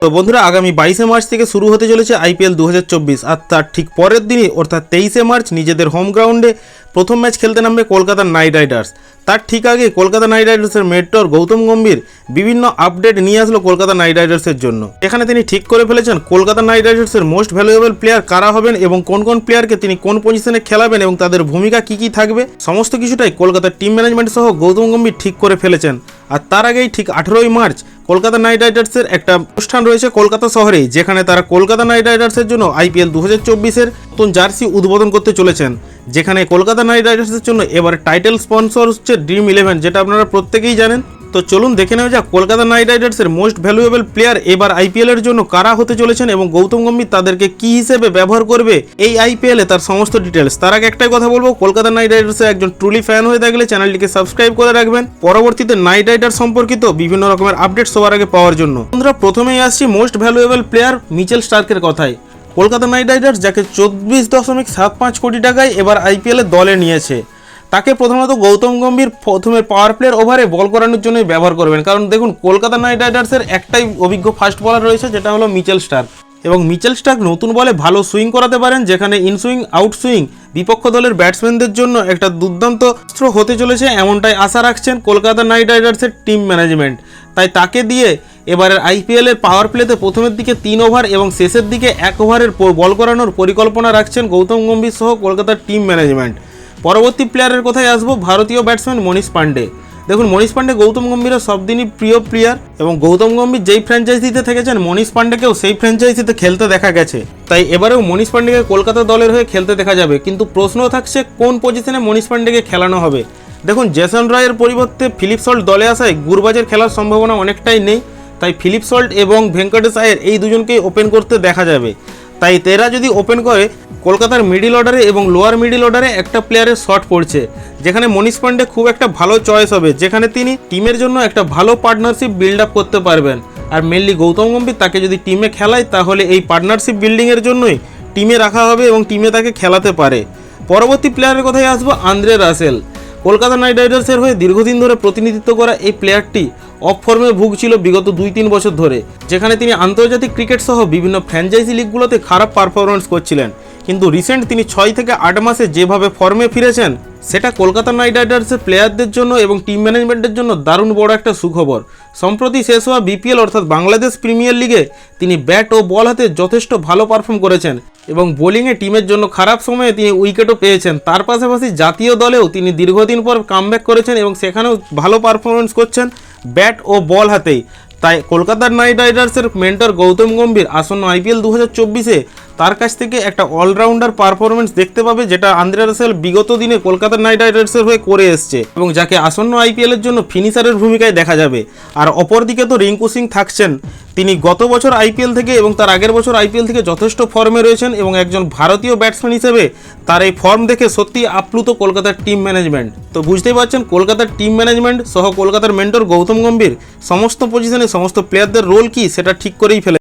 তো বন্ধুরা, আগামী 22শে মার্চ থেকে শুরু হতে চলেছে আইপিএল 2024। আর তার ঠিক পরের দিনই অর্থাৎ 23শে মার্চ নিজেদের হোম গ্রাউন্ডে প্রথম ম্যাচ খেলতে নামবে কলকাতা নাইট রাইডার্স। তার ঠিক আগে কলকাতা নাইট রাইডার্সের মেন্টর গৌতম গম্ভীর বিভিন্ন আপডেট নিয়ে আসলো কলকাতা নাইট রাইডার্সের জন্য। এখানে তিনি ঠিক করে ফেলেছেন কলকাতা নাইট রাইডার্সের মোস্ট ভ্যালুয়েবল প্লেয়ার কারা হবেন এবং কোন কোন প্লেয়ারকে তিনি কোন পজিশনে খেলাবেন এবং তাদের ভূমিকা কী কী থাকবে, সমস্ত কিছুটাই কলকাতার টিম ম্যানেজমেন্ট সহ গৌতম গম্ভীর ঠিক করে ফেলেছেন। আর তার আগেই ঠিক 18ই মার্চ কলকাতা নাইট রাইডার্সের একটা অনুষ্ঠান রয়েছে কলকাতা শহরেই, যেখানে তারা কলকাতা নাইট রাইডার্সের জন্য আইপিএল 2024-এর নতুন জার্সি উদ্বোধন করতে চলেছেন। যেখানে কলকাতা নাইট রাইডার্সের জন্য এবার টাইটেল স্পন্সর হচ্ছে ড্রিম11, যেটা আপনারা প্রত্যেকেই জানেন। তো চলুন দেখে নেওয়া যাক কলকাতা নাইট রাইডার্সের মোস্ট ভ্যালুয়েবল প্লেয়ার এবার আইপিএলের জন্য কারা হতে চলেছেন এবং গৌতম গম্ভীর তাদেরকে কী হিসেবে ব্যবহার করবে এই আইপিএলে, তার সমস্ত ডিটেলস। তার আগে একটাই কথা বলবো, কলকাতা নাইট রাইডার্সের একজন ট্রুলি ফ্যান হয়ে থাকলে চ্যানেলটিকে সাবস্ক্রাইব করে রাখবেন পরবর্তীতে নাইট রাইডার সম্পর্কিত বিভিন্ন রকমের আপডেট সবার আগে পাওয়ার জন্য। বন্ধুরা, প্রথমেই আসছি মোস্ট ভ্যালুয়েবল প্লেয়ার মিচেল স্টার্কের কথায়। কলকাতা নাইট রাইডার্স যাকে 24.75 কোটি টাকায় এবার আইপিএলে দলে নিয়েছে, তাকে প্রথমত গৌতম গম্ভীর প্রথমে পাওয়ার প্লেয়ার ওভারে বল করানোর জন্যই ব্যবহার করবেন। কারণ দেখুন, কলকাতা নাইট রাইডার্সের একটাই অভিজ্ঞ ফাস্ট বলার রয়েছে, যেটা হলো মিচেল স্টার্ক। এবং মিচেল স্টার্ক নতুন বলে ভালো সুইং করাতে পারেন, যেখানে ইনসুইং আউট সুইং বিপক্ষ দলের ব্যাটসম্যানদের জন্য একটা দুর্দান্ত অস্ত্র হতে চলেছে, এমনটাই আশা রাখছেন কলকাতা নাইট রাইডার্সের টিম ম্যানেজমেন্ট। তাই তাকে দিয়ে এবারের আইপিএলের পাওয়ার প্লেতে প্রথমের দিকে 3 ওভার এবং শেষের দিকে 1 ওভারের বল করানোর পরিকল্পনা রাখছেন গৌতম গম্ভীর সহ কলকাতার টিম ম্যানেজমেন্ট। পরবর্তী প্লেয়ারের কথায় আসবো, ভারতীয় ব্যাটসম্যান মনীষ পান্ডে। দেখুন, মনীষ পান্ডে গৌতম গম্ভীরের সব দিনই প্রিয় প্লেয়ার এবং গৌতম গম্ভীর যেই ফ্র্যাঞ্চাইজিতে থেকেছেন মনীষ পান্ডেকেও সেই ফ্র্যাঞ্চাইজিতে খেলতে দেখা গেছে। তাই এবারেও মনীষ পান্ডেকে কলকাতা দলের হয়ে খেলতে দেখা যাবে, কিন্তু প্রশ্ন থাকছে কোন পজিশনে মনীষ পান্ডেকে খেলানো হবে। দেখুন, জেসন রয়ের পরিবর্তে ফিলিপ সল্ট দলে আসায় গুরবাজের খেলার সম্ভাবনা অনেকটাই নেই। তাই ফিলিপ সল্ট এবং ভেঙ্কটেশ আয়ার এই দুজনকেই ওপেন করতে দেখা যাবে। তাই তেরা যদি ওপেন করে, কলকাতার মিডিল অর্ডারে এবং লোয়ার মিডিল অর্ডারে একটা প্লেয়ারের শট পড়ছে, যেখানে মনীষ পান্ডে খুব একটা ভালো চয়েস হবে, যেখানে তিনি টিমের জন্য একটা ভালো পার্টনারশিপ বিল্ড আপ করতে পারবেন। আর মেনলি গৌতম গম্ভীর তাকে যদি টিমে খেলায়, তাহলে এই পার্টনারশিপ বিল্ডিংয়ের জন্যই টিমে রাখা হবে এবং টিমে তাকে খেলাতে পারে। পরবর্তী প্লেয়ারের কথায় আসবো, আন্দ্রে রাসেল। কলকাতা নাইট রাইডার্সের হয়ে দীর্ঘদিন ধরে প্রতিনিধিত্ব করা এই প্লেয়ারটি অফ ফর্মে ভুগছিল বিগত 2-3 বছর ধরে, যেখানে তিনি আন্তর্জাতিক ক্রিকেট সহ বিভিন্ন ফ্র্যাঞ্চাইজি লিগগুলোতে খারাপ পারফরমেন্স করছিলেন। কিন্তু রিসেন্ট তিনি 6 থেকে 8 মাসে যেভাবে ফর্মে ফিরেছেন, সেটা কলকাতা নাইট রাইডার্সের প্লেয়ারদের জন্য এবং টিম ম্যানেজমেন্টের জন্য দারুণ বড় একটা সুখবর। সম্প্রতি শেষ হওয়া বিপিএল অর্থাৎ বাংলাদেশ প্রিমিয়ার লিগে তিনি ব্যাট ও বল হাতে যথেষ্ট ভালো পারফর্ম করেছেন এবং বোলিংয়ে টিমের জন্য খারাপ সময়ে তিনি উইকেটও পেয়েছেন। তার পাশাপাশি জাতীয় দলেও তিনি দীর্ঘদিন পর কামব্যাক করেছেন এবং সেখানেও ভালো পারফরমেন্স করছেন ব্যাট ও বল হাতেই। তাই কলকাতার নাইট রাইডার্সের মেন্টর গৌতম গম্ভীর আসন্ন আইপিএল 2024-এ তার কাছ থেকে একটা অলরাউন্ডার পারফরমেন্স দেখতে পাবে, যেটা আন্দ্রে রাসেল বিগত দিনে কলকাতা নাইট রাইডার্সের হয়ে করে এসছে এবং যাকে আসন্ন আইপিএলের জন্য ফিনিশারের ভূমিকায় দেখা যাবে। আর অপরদিকে তো রিঙ্কু সিং থাকছেন, তিনি গত বছর আইপিএল থেকে এবং তার আগের বছর আইপিএল থেকে যথেষ্ট ফর্মে রয়েছেন এবং একজন ভারতীয় ব্যাটসম্যান হিসেবে তার এই ফর্ম দেখে সত্যি আপ্লুত কলকাতার টিম ম্যানেজমেন্ট। তো বুঝতেই পারছেন, কলকাতার টিম ম্যানেজমেন্ট সহ কলকাতার মেন্টর গৌতম গম্ভীর সমস্ত পজিশনে সমস্ত প্লেয়ারদের রোল কি সেটা ঠিক করেই ফেলে।